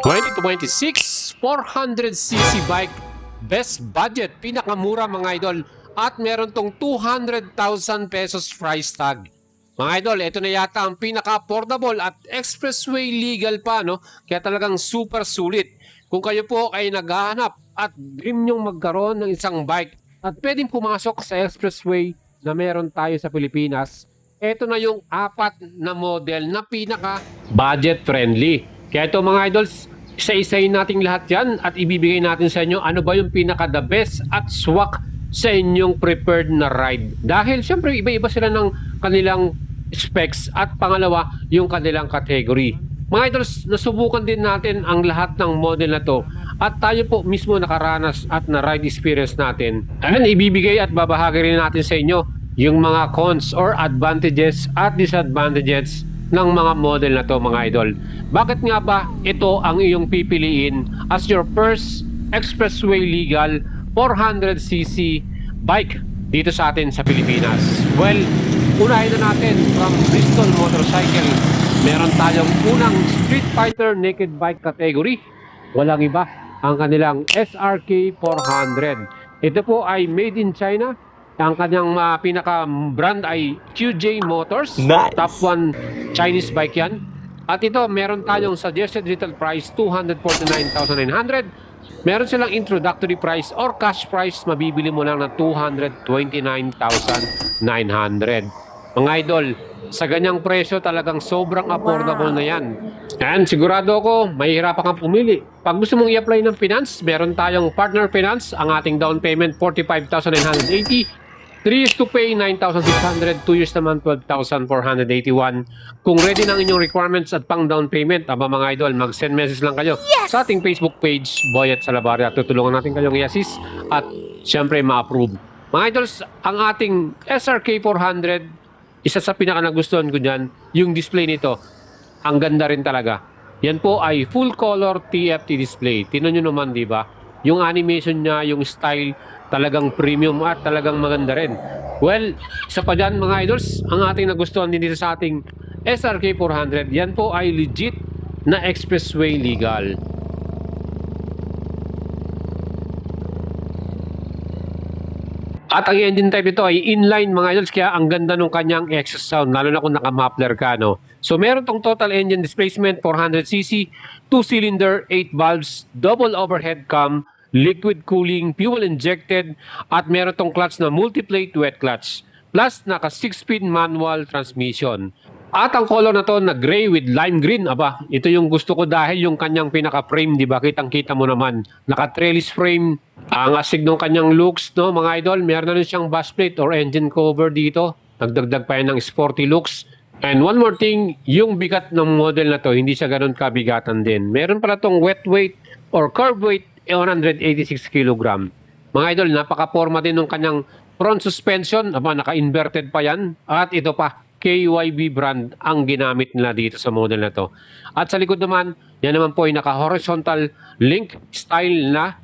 2026 400cc bike, best budget, pinakamura mga idol, at meron tong 200,000 pesos price tag. Mga idol, ito na yata ang pinaka-affordable at expressway legal pa, no? Kaya talagang super sulit. Kung kayo po ay naghahanap at dream nyong magkaroon ng isang bike at pwedeng pumasok sa expressway na meron tayo sa Pilipinas, ito na yung apat na model na pinaka-budget friendly. Kaya ito mga idols, isa-isayin natin lahat yan at ibibigay natin sa inyo ano ba yung pinaka-the best at swak sa inyong preferred na ride. Dahil syempre iba-iba sila ng kanilang specs at pangalawa yung kanilang category. Mga idols, nasubukan din natin ang lahat ng model na to at tayo po mismo nakaranas at na ride experience natin. And ibibigay at babahagi rin natin sa inyo yung mga cons or advantages at disadvantages ng mga model na to mga idol. Bakit nga ba ito ang iyong pipiliin as your first expressway legal 400cc bike dito sa atin sa Pilipinas? Well, unahin na natin from Bristol Motorcycle. Meron tayong unang Street Fighter naked bike category. Walang iba, ang kanilang SRK 400. Ito po ay made in China. Ang kanyang pinaka-brand ay QJ Motors. Nice. Top 1 Chinese bike yan. At ito, meron tayong suggested retail price 249,900. Meron silang introductory price or cash price, mabibili mo lang ng 229,900. Mga idol, sa ganyang presyo talagang sobrang affordable na yan. And sigurado ako, mahihirapan kang pumili. Pag gusto mong i-apply ng finance, meron tayong partner finance. Ang ating down payment, 45,980. 3 years to pay, 9,600. 2 years naman, 12,481. Kung ready ng inyong requirements at pang down payment, aba mga idol, mag-send message lang kayo sa ating Facebook page, Boyet Salabarria. Tutulungan natin kayong i-assist at syempre ma-approve. Mga idols, ang ating SRK 400, isa sa pinaka-nagustuhan ko dyan, yung display nito. Ang ganda rin talaga. Yan po ay full color TFT display. Tingnan nyo naman, di ba? Yung animation niya, yung style, talagang premium at talagang maganda rin. Well, isa pa dyan mga idols, ang ating nagustuhan din dito sa ating SRK 400, yan po ay legit na expressway legal. At ang engine type nito ay inline mga idols, kaya ang ganda ng kanyang exhaust sound, lalo na kung naka-muffler ka, no? So meron tong total engine displacement 400cc, 2-cylinder, 8 valves, double overhead cam, liquid cooling, fuel injected, at meron tong clutch na multi-plate wet clutch. Plus, naka 6-speed manual transmission. At ang color na to na gray with lime green, aba, ito yung gusto ko dahil yung kanyang pinaka-frame, di ba? Kitang-kita mo naman. Naka-trellis frame, ang asig ng kanyang looks, no, mga idol. Meron na rin siyang bush plate or engine cover dito. Nagdagdag pa yan ng sporty looks. And one more thing, yung bigat ng model na to, hindi siya ganun kabigatan din. Meron pala tong wet weight or curb weight 186 kg. Mga idol, napaka-forma din ng kanyang front suspension. Aba, naka-inverted pa yan. At ito pa, KYB brand ang ginamit nila dito sa model na to. At sa likod naman, yan naman po ay naka-horizontal link style na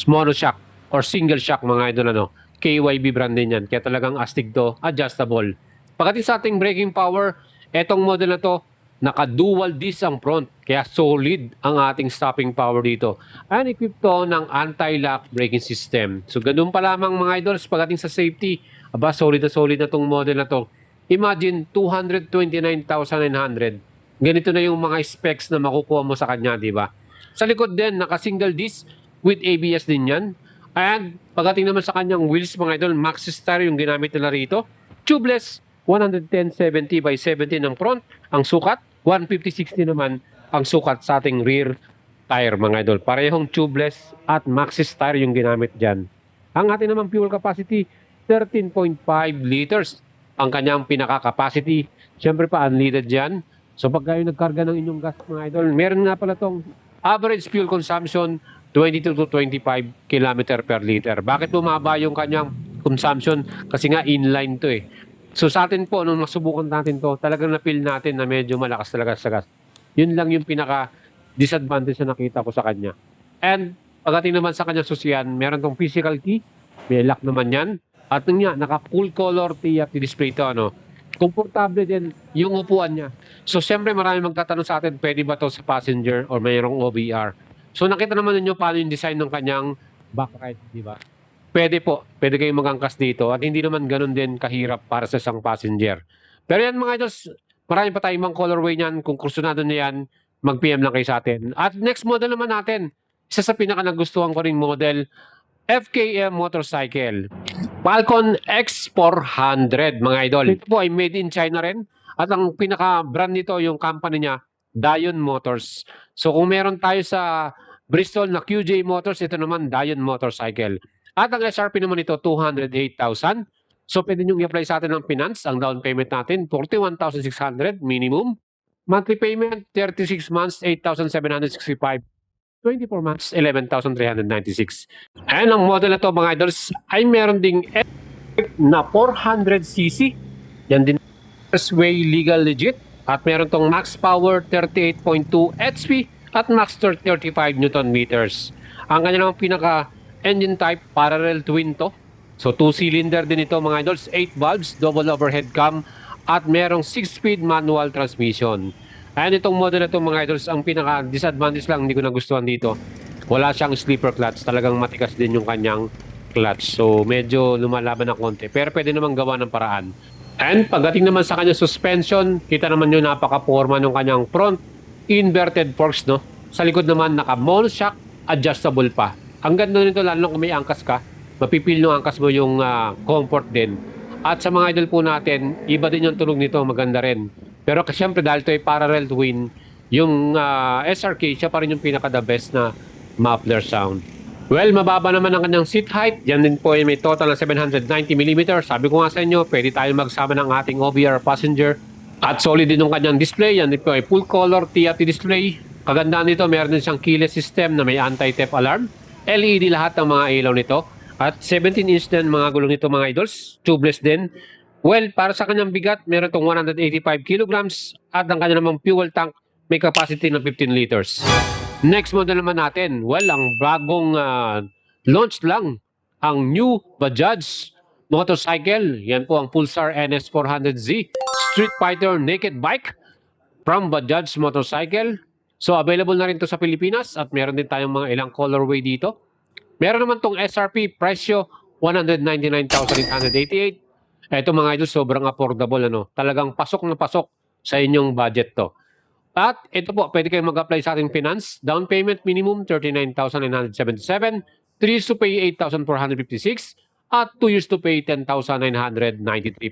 monoshock or single shock mga idol, ano. KYB brand din yan. Kaya talagang astig to, adjustable. Pagdating sa ating braking power, etong model na to, naka-dual disc ang front. Kaya solid ang ating stopping power dito. And equipped to ng anti-lock braking system. So ganun pa lamang mga idols, pagdating sa safety, aba solid na tong model na to. Imagine 229,900. Ganito na yung mga specs na makukuha mo sa kanya, di ba? Sa likod din, naka-single disc with ABS din yan. And pagdating naman sa kanyang wheels mga idol, Maxxis tire yung ginamit nila rito. Tubeless, 110/70 by 70 ng front ang sukat, 150/60 naman ang sukat sa ating rear tire mga idol. Parehong tubeless at Maxxis tire yung ginamit dyan. Ang ating naman fuel capacity, 13.5 liters. Ang kanyang pinaka-capacity, syempre pa unleaded dyan. So pag kayo nagkarga ng inyong gas mga idol, meron nga pala tong average fuel consumption, 22 to 25 km per liter. Bakit bumaba yung kanyang consumption? Kasi nga inline to eh. So sa atin po, nung nasubukan natin to, talagang na-feel natin na medyo malakas talaga sa gas. Yun lang yung pinaka-disadvantage na nakita ko sa kanya. And pagdating naman sa kanyang susiyan, meron tong physical key, may lock naman yan. At nga, naka full color TFT display to, ano. komportable din yung upuan niya. So, siyempre marami magtatanong sa atin, pwede ba to sa passenger or mayroong OBR? So, nakita naman ninyo paano yung design ng kanyang backride, di ba? Pwede po, pwede kayong magangkas dito at hindi naman ganun din kahirap para sa isang passenger. Pero yan mga idols, marami pa tayong mga colorway niyan. Kung kursunado niya yan, mag-PM lang kayo sa atin. At next model naman natin, isa sa pinaka nagustuhan ko ring model, FKM motorcycle. Falcon X400 mga idol. Ito po ay made in China rin. At ang pinaka-brand nito, yung company niya, Dion Motors. So kung meron tayo sa Bristol na QJ Motors, ito naman Dion Motorcycle. At ang SRP naman ito, 208,000. So pwede nyo i-apply sa atin ng finance. Ang down payment natin, 41,600 minimum. Monthly payment, 36 months, 8,765. 24 months, 11,396. And ang model na to mga idols ay meron ding na 400cc. Yan din expressway legal legit. At meron tong max power 38.2 HP at max torque 35 Newton meters. Ang kanya namang pinaka engine type parallel twin to. So 2-cylinder din ito mga idols, 8 valves, double overhead cam at merong 6-speed manual transmission. And itong model na itong mga idols, ang pinaka disadvantage lang hindi ko nagustuhan dito. Wala siyang sleeper clutch, talagang matikas din yung kanyang clutch. So medyo lumalaban ng konti, pero pwede namang gawa ng paraan. And pagdating naman sa kanyang suspension, kita naman yung napaka-forma ng kanyang front inverted forks, no? Sa likod naman naka monoshock, adjustable pa. Ang ganda nito lalo kung may angkas ka, mapipil ng angkas mo yung comfort din. At sa mga idol po natin, iba din yung tunog nito, maganda rin. Pero siyempre dahil ito ay parallel twin, yung SRK, siya pa rin yung pinaka-the best na muffler sound. Well, mababa naman ang kanyang seat height. Yan din po ay may total na 790mm. Sabi ko nga sa inyo, pwede tayo magsama ng ating OBR passenger. At solid din yung kanyang display. Yan din po ay full color TFT display. Kagandaan nito, meron din siyang keyless system na may anti-theft alarm. LED lahat ng mga ilaw nito. At 17-inch din mga gulong nito mga idols. Tubeless din. Well, para sa kanyang bigat, meron itong 185 kilograms at ang kanyang namang fuel tank may capacity ng 15 liters. Next model naman natin, well, ang bagong launch lang, ang new Bajaj motorcycle. Yan po ang Pulsar NS400Z Street Fighter Naked Bike from Bajaj Motorcycle. So, available na rin to sa Pilipinas at meron din tayong mga ilang colorway dito. Meron naman tong SRP, presyo 199,888. Ito mga idol, sobrang affordable. Talagang pasok na pasok sa inyong budget to. At ito po, pwede kayong mag-apply sa ating finance. Down payment minimum 39,977. 3 years to pay 8,456. At 2 years to pay 10,993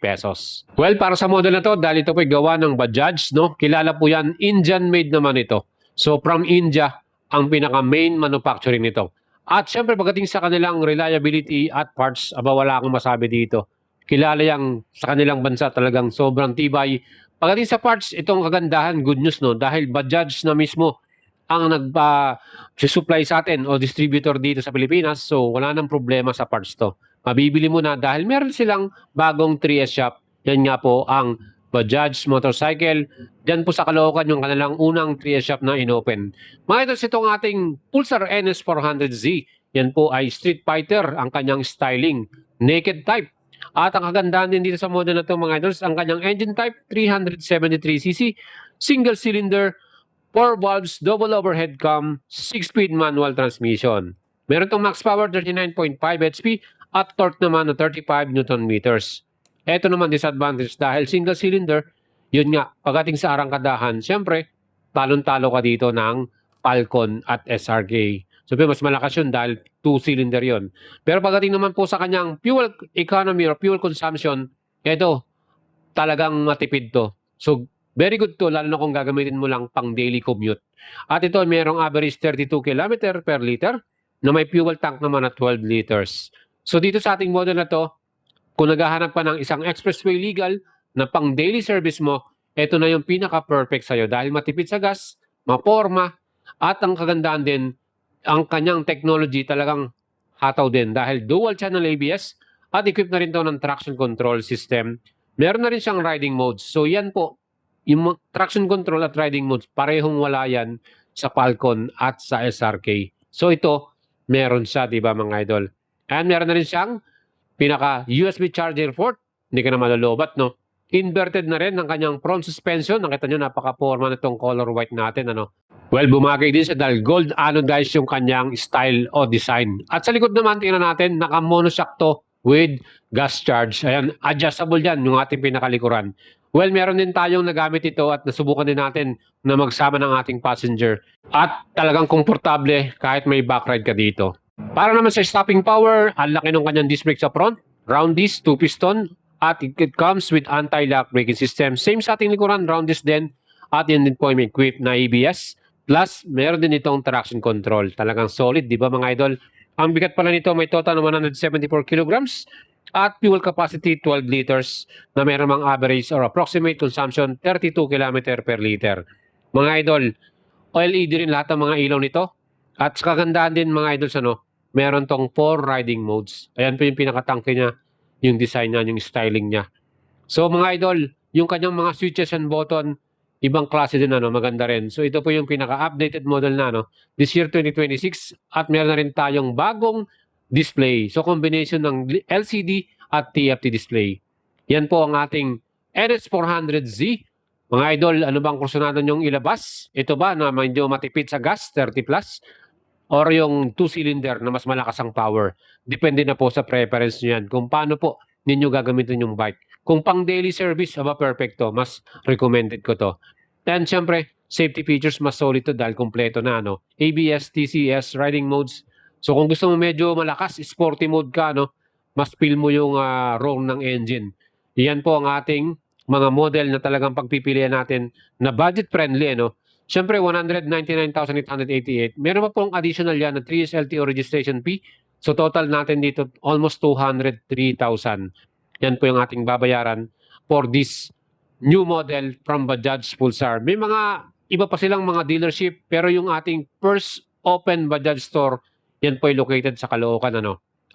pesos. Well, para sa model na to, dahil ito po ay gawa ng Bajaj, no? Kilala po yan, Indian made naman ito. So from India, ang pinaka-main manufacturing nito. At syempre, pagdating sa kanilang reliability at parts, wala akong masabi dito. Kilala yang sa kanilang bansa talagang sobrang tibay. Pagdating sa parts, itong kagandahan, good news, no? Dahil Bajaj na mismo ang nagpa-supply sa atin o distributor dito sa Pilipinas. So, wala nang problema sa parts to. Mabibili mo na dahil meron silang bagong 3S shop. Yan nga po ang Bajaj Motorcycle. Diyan po sa Caloocan yung kanilang unang 3S shop na inopen. Mga ito, itong ating Pulsar NS400Z. Yan po ay Street Fighter, ang kanyang styling. Naked type. At ang kagandahan din dito sa model na ito mga idols, ang kanyang engine type, 373cc, single cylinder, 4 valves, double overhead cam, 6-speed manual transmission. Meron itong max power 39.5 HP at torque naman na 35 Newton meters. Ito naman disadvantage dahil single cylinder, yun nga, pagdating sa arangkadahan, syempre, talon-talo ka dito ng Falcon at SRK. So, mas malakas yun dahil 2-cylinder yun. Pero pagdating naman po sa kanyang fuel economy or fuel consumption, ito, talagang matipid to. So, very good to, lalo na kung gagamitin mo lang pang daily commute. At ito, mayroong average 32 km per liter na may fuel tank naman na 12 liters. So, dito sa ating model na to, kung naghahanap pa ng isang expressway legal na pang daily service mo, ito na yung pinaka-perfect sa'yo dahil matipid sa gas, maporma, at ang kagandahan din, ang kanyang technology talagang hataw din dahil dual channel ABS at equipped na rin ito ng traction control system. Meron na rin siyang riding modes. So yan po, yung traction control at riding modes, parehong wala yan sa Falcon at sa SRK. So ito, meron siya, di ba mga idol? And meron na rin siyang pinaka USB charger port. Hindi ka na malalobat, no? inverted na rin ng kanyang front suspension. Nakita nyo, napaka-forma na itong color white natin. Ano? Well, bumagay din siya dahil gold anodized yung kanyang style o design. At sa likod naman, tingnan natin, naka-monoshock to with gas charge. Ayan, adjustable yan yung ating pinakalikuran. Well, meron din tayong nagamit ito at nasubukan din natin na magsama ng ating passenger. At talagang komportable kahit may backride ka dito. Para naman sa stopping power, ang laki ng kanyang disc brake sa front. Round disc, 2-piston. At it comes with anti-lock braking system. Same sa ating likuran, round disc din. At yan din po may equipped na ABS. Plus, meron din itong traction control. Talagang solid, di ba mga idol? Ang bigat pala nito may total na 174 kilograms. At fuel capacity 12 liters na meron mang average or approximate consumption 32 km per liter. Mga idol, LED rin lahat ng mga ilaw nito. At sa kagandahan din mga idol, meron tong 4 riding modes. Ayan po yung pinakatangke niya, yung design niya, yung styling niya. So mga idol, yung kanyang mga switches and button, ibang klase din, maganda rin. So ito po yung pinaka-updated model na, this year 2026. At meron na rin tayong bagong display. So combination ng LCD at TFT display. Yan po ang ating NS400Z. Mga idol, ano bang kursunado nyong ilabas? Ito ba na medyo matipid sa gas, 30 plus? Or yung 2-cylinder na mas malakas ang power? Depende na po sa preference nyo yan. Kung paano po ninyo gagamitin yung bike. Kung pang daily service, perfecto. Mas recommended ko to. And syempre, safety features mas solid to dahil kompleto na. ABS, TCS, riding modes. So kung gusto mo medyo malakas, sporty mode ka, mas feel mo yung roar ng engine. Yan po ang ating mga model na talagang pagpipilian natin na budget friendly. Siyempre, 199,888. Meron pa pong additional yan na 3 years LTO registration fee. So total natin dito almost 203,000. Yan po yung ating babayaran for this new model from Bajaj Pulsar. May mga iba pa silang mga dealership pero yung ating first open Bajaj store, yan po ay located sa Caloocan.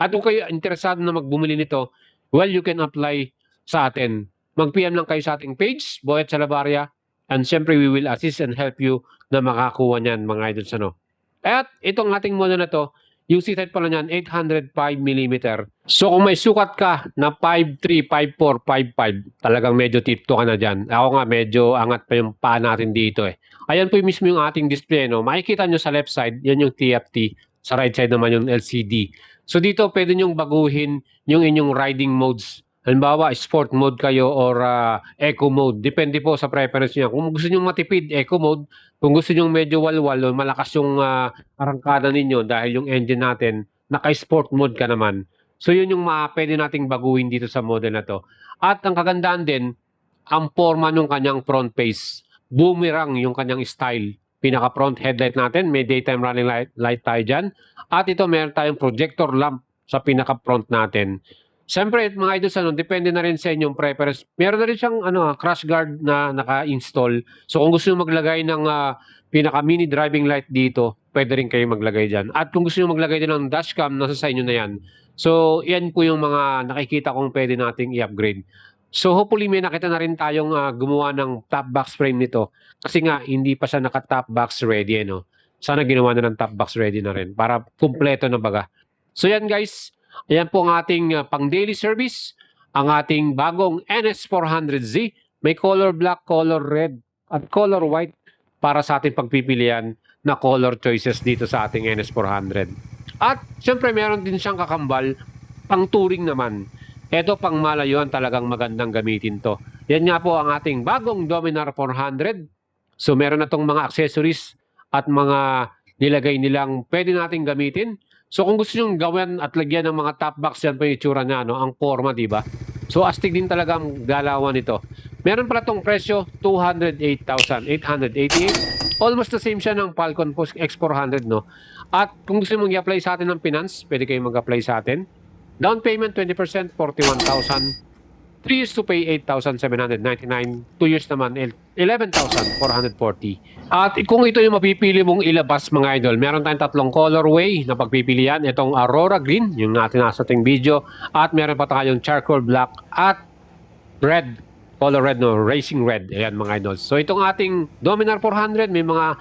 At kung kayo interesado na magbumili nito, well, you can apply sa atin. Mag-PM lang kayo sa ating page, Boyet Salabaria, and syempre we will assist and help you na makakuha niyan mga idols. At itong ating model na to, yung seat height pala niyan, 805mm. So kung may sukat ka na 5'3", 5'4", 5'5", talagang medyo tipto ka na dyan. Ako nga, medyo angat pa yung paa natin dito eh. Ayan po yung mismo yung ating display. Makikita nyo sa left side, yan yung TFT. Sa right side naman yung LCD. So dito, pwede nyong baguhin yung inyong riding modes. Halimbawa, sport mode kayo or eco mode. Depende po sa preference niya. Kung gusto nyo matipid, eco mode. Kung gusto nyo medyo walwal, malakas yung arangkada ninyo dahil yung engine natin, naka-sport mode ka naman. So yun yung pwede nating baguhin dito sa model na to. At ang kagandaan din, ang forma ng kanyang front face. Boomerang yung kanyang style. Pinaka-front headlight natin, may daytime running light tayo dyan. At ito, meron tayong projector lamp sa pinaka-front natin. Siyempre, mga idols, depende na rin sa inyong preference. Meron na rin siyang crash guard na naka-install. So kung gusto nyo maglagay ng pinaka-mini driving light dito, pwede rin kayo maglagay dyan. At kung gusto nyo maglagay din ng dashcam, nasa sa inyo na yan. So, yan po yung mga nakikita kong pwede nating i-upgrade. So hopefully may nakita na rin tayong gumawa ng top box frame nito. Kasi nga, hindi pa siya naka-top box ready. Sana ginawa na ng top box ready na rin para kumpleto na baga. So yan guys. Ayan po ang ating pang daily service, ang ating bagong NS400Z. May color black, color red, at color white para sa ating pagpipilian na color choices dito sa ating NS400. At syempre meron din siyang kakambal, pang touring naman. Ito pang malayuan, talagang magandang gamitin to. Yan nga po ang ating bagong Dominar 400. So meron na tong mga accessories at mga nilagay nilang pwede nating gamitin. So kung gusto nyo gawin at lagyan ng mga top box, yan po yung itsura niya, ang forma, diba? So astig din talaga ang galawan nito. Meron pala tong presyo, 208,888. Almost the same siya ng Falcon Post X400, At kung gusto mong i-apply sa atin ng finance, pwede kayo mag-apply sa atin. Down payment, 20%, 41,000. 3 years to pay, 8,799. 2 years naman, 11,440. At kung ito yung mapipili mong ilabas mga idol, meron tayong tatlong colorway na pagpipilian. Itong Aurora Green, yung natin nasa ating video. At meron pa tayong Charcoal Black at Red. Color red, Racing Red. Ayan mga idol. So itong ating Dominar 400, may mga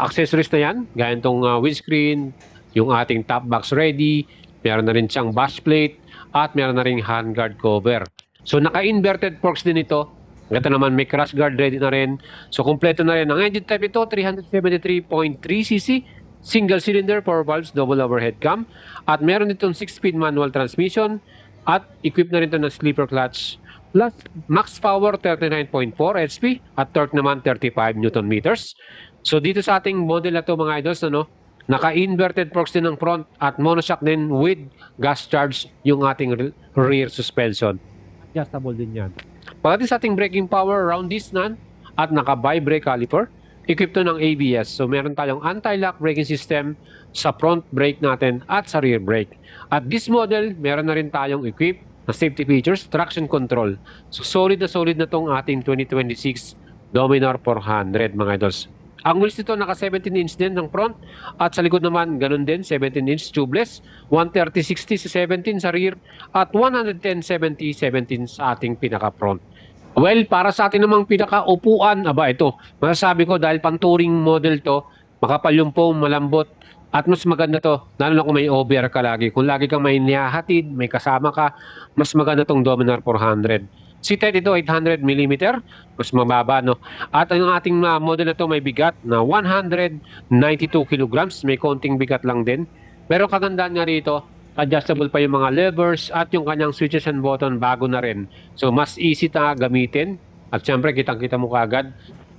accessories na yan. Gaya itong windscreen, yung ating top box ready. Meron na rin siyang bash plate. At meron na rin handguard cover. So naka-inverted forks din ito. Ito naman may crash guard ready na rin. So kumpleto na rin. Ang engine type ito 373.3cc, single cylinder, 4 valves, double overhead cam. At meron itong 6-speed manual transmission. At equipped na rin ito ng sleeper clutch. Plus max power 39.4 HP at torque naman 35 Newton meters. So dito sa ating model na to mga idols, naka-inverted forks din ng front at monoshock din with gas charge yung ating rear suspension. Adjustable din yan. Pagdating sa ating braking power, round distance at naka-bi-brake caliper. Equipped to ng ABS. So meron tayong anti-lock braking system sa front brake natin at sa rear brake. At this model, meron na rin tayong equipped na safety features, traction control. So solid na tong ating 2026 Dominar 400 mga idols. Ang wheels nito naka 17-inch din ng front at sa likod naman ganun din 17-inch tubeless, 130/60 sa 17 sa rear at 110/70/17 sa ating pinaka front. Well, para sa atin namang pinaka-upuan, ito, masasabi ko dahil pang-touring model to, makapal yung foam, malambot, at mas maganda to, lalo na kung may OBR ka lagi. Kung lagi kang may nihahatid, may kasama ka, mas maganda tong Dominar 400. Seated ito 800mm, mas mababa, no? At ang ating model na to may bigat na 192 kilograms, may konting bigat lang din. Pero kagandahan nga rito, adjustable pa yung mga levers at yung kanyang switches and button bago na rin. So mas easy na gamitin at syempre kitang-kita mo kaagad.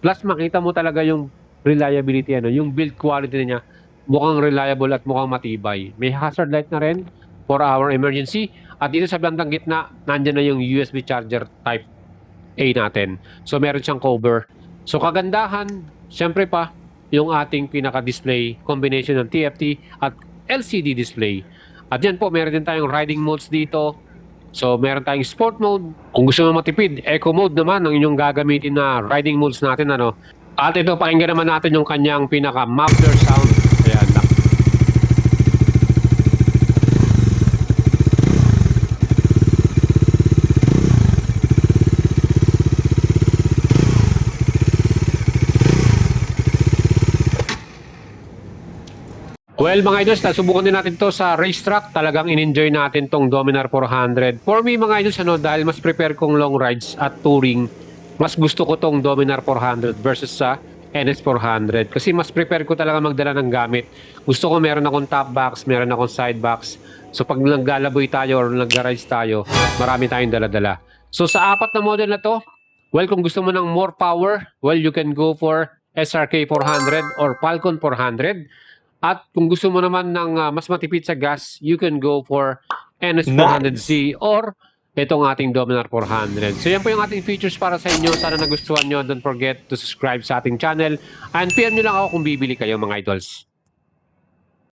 Plus makita mo talaga yung reliability, yung build quality niya. Mukhang reliable at mukhang matibay. May hazard light na rin for our emergency. At dito sa bandang gitna, nandyan na yung USB charger type A natin. So meron siyang cover. So kagandahan, syempre pa, yung ating pinaka-display combination ng TFT at LCD display. At yan po, meron din tayong riding modes dito. So meron tayong sport mode. Kung gusto mo matipid, eco mode naman ang inyong gagamitin na riding modes natin. At ito, pakinggan naman natin yung kanyang pinaka-muffler sound. Ayan. Well mga idols, subukan din natin to sa racetrack. Talagang in-enjoy natin tong Dominar 400. For me mga idols, dahil mas prepare kong long rides at touring, mas gusto ko tong Dominar 400 versus sa NS 400. Kasi mas prepare ko talaga magdala ng gamit. Gusto ko meron akong top box, meron akong side box. So pag naggalaboy tayo or nag-rides tayo, marami tayong dala-dala. So sa apat na model na to, well kung gusto mo ng more power, well you can go for SRK 400 or Falcon 400. At kung gusto mo naman ng mas matipid sa gas, you can go for NS400Z or itong ating Dominar 400. So yan po yung ating features para sa inyo. Sana nagustuhan nyo. Don't forget to subscribe sa ating channel. And PM nyo lang ako kung bibili kayo mga idols.